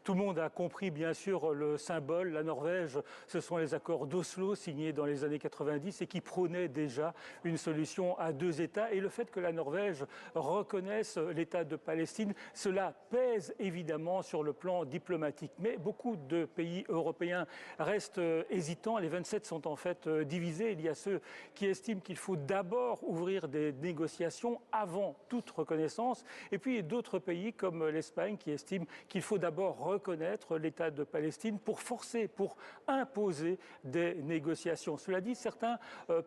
Tout le monde a compris bien sûr le symbole. La Norvège, ce sont les accords d'Oslo signés dans les années 90 et qui prônaient déjà une solution à deux États. Et le fait que la Norvège reconnaisse l'État de Palestine, cela pèse évidemment sur le plan diplomatique. Mais beaucoup de pays européens restent hésitants. Les 27 sont en fait divisés. Il y a ceux qui estiment qu'il faut d'abord ouvrir des négociations avant toute reconnaissance. Et puis d'autres pays comme l'Espagne qui estiment qu'il faut d'abord reconnaître l'État de Palestine pour forcer, pour imposer des négociations. Cela dit, certains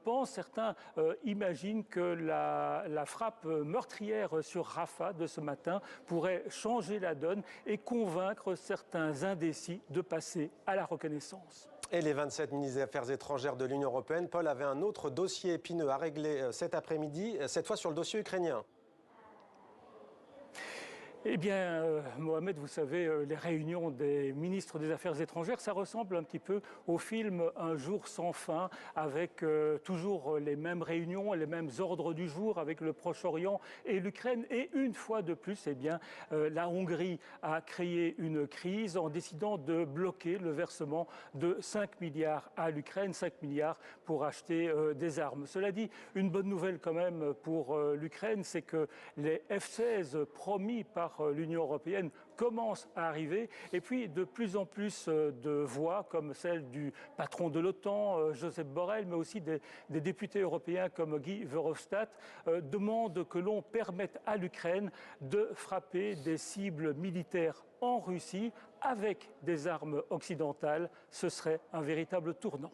pensent, certains imaginent que la frappe meurtrière sur Rafah de ce matin pourrait changer la donne et convaincre certains indécis de passer à la reconnaissance. Et les 27 ministres des Affaires étrangères de l'Union européenne, Paul, avait un autre dossier épineux à régler cet après-midi, cette fois sur le dossier ukrainien. Eh bien, Mohamed, vous savez, les réunions des ministres des Affaires étrangères, ça ressemble un petit peu au film Un jour sans fin, avec toujours les mêmes réunions, les mêmes ordres du jour avec le Proche-Orient et l'Ukraine. Et une fois de plus, eh bien, la Hongrie a créé une crise en décidant de bloquer le versement de 5 milliards à l'Ukraine, 5 milliards pour acheter des armes. Cela dit, une bonne nouvelle quand même pour l'Ukraine, c'est que les F-16 promis par l'Union européenne commence à arriver et puis de plus en plus de voix comme celle du patron de l'OTAN, Josep Borrell, mais aussi des députés européens comme Guy Verhofstadt demandent que l'on permette à l'Ukraine de frapper des cibles militaires en Russie avec des armes occidentales. Ce serait un véritable tournant.